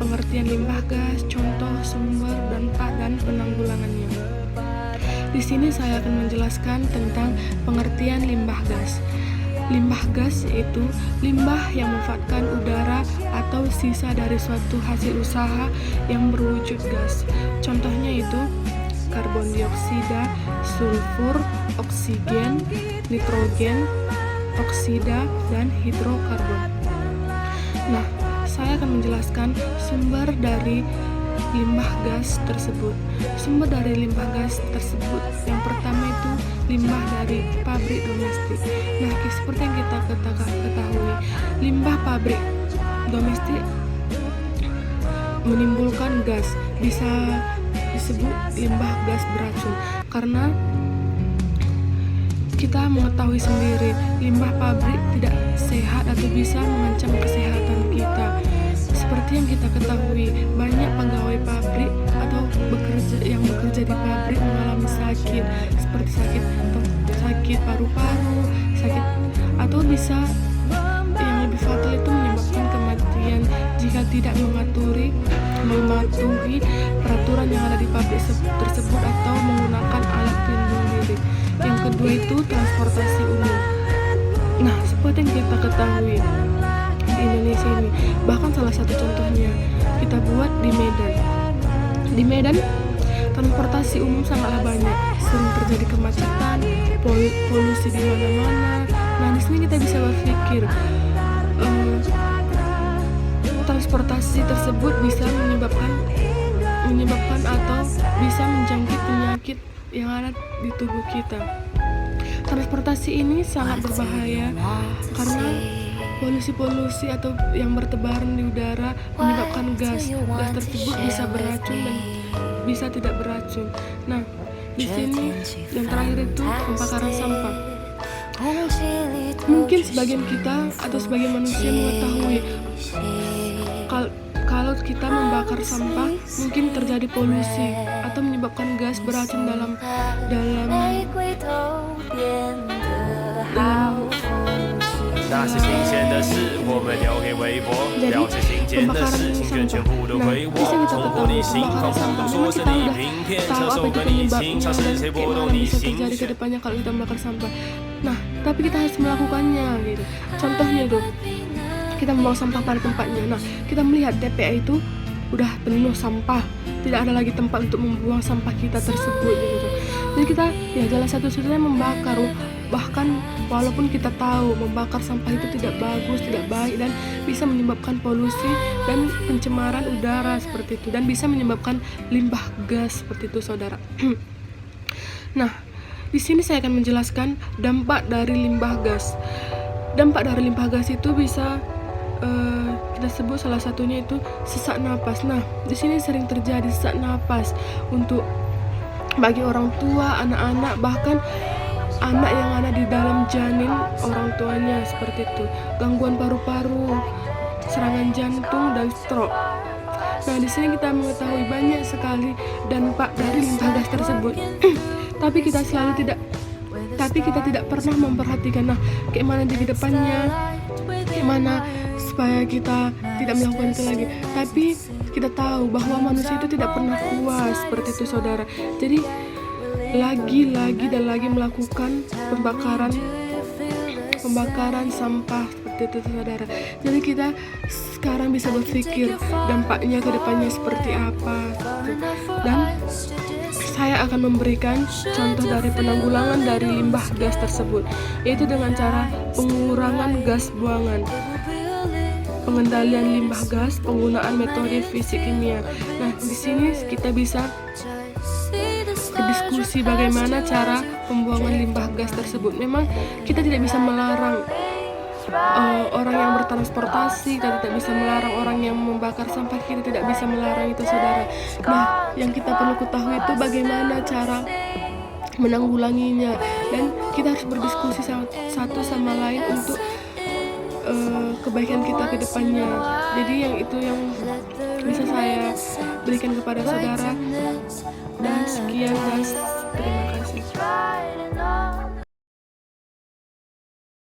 pengertian limbah gas, contoh, sumber, dampak, dan penanggulangannya. Di sini saya akan menjelaskan tentang pengertian limbah gas. Limbah gas yaitu limbah yang memanfaatkan udara atau sisa dari suatu hasil usaha yang berwujud gas. Contohnya itu karbon dioksida, sulfur, oksigen, nitrogen, oksida, dan hidrokarbon. Nah, saya akan menjelaskan sumber dari limbah gas tersebut. Sumber dari limbah gas tersebut yang pertama itu limbah dari pabrik domestik. Nah, seperti yang kita ketahui, limbah pabrik domestik menimbulkan gas, bisa disebut limbah gas beracun karena kita mengetahui sendiri limbah pabrik tidak sehat atau bisa mengancam kesehatan kita. Seperti yang kita ketahui, banyak pegawai pabrik atau yang bekerja di pabrik mengalami sakit seperti sakit paru-paru, sakit atau bisa yang lebih fatal itu menyebabkan kematian jika tidak mematuhi peraturan yang ada di pabrik tersebut atau menggunakan alat pelindung diri. Yang kedua itu transportasi umum. Nah, seperti yang kita ketahui di Indonesia ini, bahkan salah satu contohnya kita buat di Medan. Di Medan, transportasi umum sangatlah banyak, sering terjadi kemacetan, polusi di mana-mana. Nah, di sini kita bisa berpikir transportasi tersebut bisa menyebabkan atau bisa menjangkit penyakit yang ada di tubuh kita. Transportasi ini sangat berbahaya karena polusi atau yang bertebaran di udara menyebabkan gas tersebut bisa beracun dan bisa tidak beracun. Nah, di sini yang terakhir itu pembakaran sampah. Mungkin sebagian kita atau sebagian manusia mengetahui kalau kita membakar sampah mungkin terjadi polusi atau menyebabkan gas beracun dalam pembakaran sampah. Nah, bisa kita ketahui pembakaran sampah memang kita udah tahu apa itu penyebabnya dan bagaimana bisa terjadi ke depannya kalau kita membakar sampah. Nah, tapi kita harus melakukannya gitu. Contohnya itu kita membawa sampah pada tempatnya. Nah, kita melihat TPA itu udah penuh sampah, tidak ada lagi tempat untuk membuang sampah kita tersebut gitu. Jadi kita jalan satu-satunya membakar. Bahkan walaupun kita tahu membakar sampah itu tidak bagus, tidak baik dan bisa menyebabkan polusi dan pencemaran udara seperti itu dan bisa menyebabkan limbah gas seperti itu, saudara. Nah, di sini saya akan menjelaskan dampak dari limbah gas. Dampak dari limbah gas itu bisa kita sebut salah satunya itu sesak napas. Nah, di sini sering terjadi sesak napas untuk bagi orang tua, anak-anak, bahkan anak yang ada di dalam janin orang tuanya seperti itu. Gangguan paru-paru, serangan jantung dan stroke. Nah, di sini kita mengetahui banyak sekali dampak dari limbah gas tersebut. Tapi kita tidak pernah memperhatikan. Nah, bagaimana di kedepannya, bagaimana supaya kita tidak melakukan itu lagi. Tapi kita tahu bahwa manusia itu tidak pernah puas seperti itu, saudara. Jadi lagi dan lagi melakukan pembakaran sampah seperti itu, saudara. Jadi kita sekarang bisa berpikir dampaknya ke depannya seperti apa gitu. Dan saya akan memberikan contoh dari penanggulangan dari limbah gas tersebut, yaitu dengan cara pengurangan gas buangan, pengendalian limbah gas, penggunaan metode fisik kimia. Nah, di sini kita bisa berdiskusi bagaimana cara pembuangan limbah gas tersebut. Memang kita tidak bisa melarang orang yang bertransportasi, kita tidak bisa melarang orang yang membakar sampah, kita tidak bisa melarang itu, saudara. Nah, yang kita perlu ketahui itu bagaimana cara menanggulanginya, dan kita harus berdiskusi satu sama lain untuk kebaikan kita ke depannya. Jadi yang bisa saya berikan kepada saudara. Dan sekian guys, terima kasih.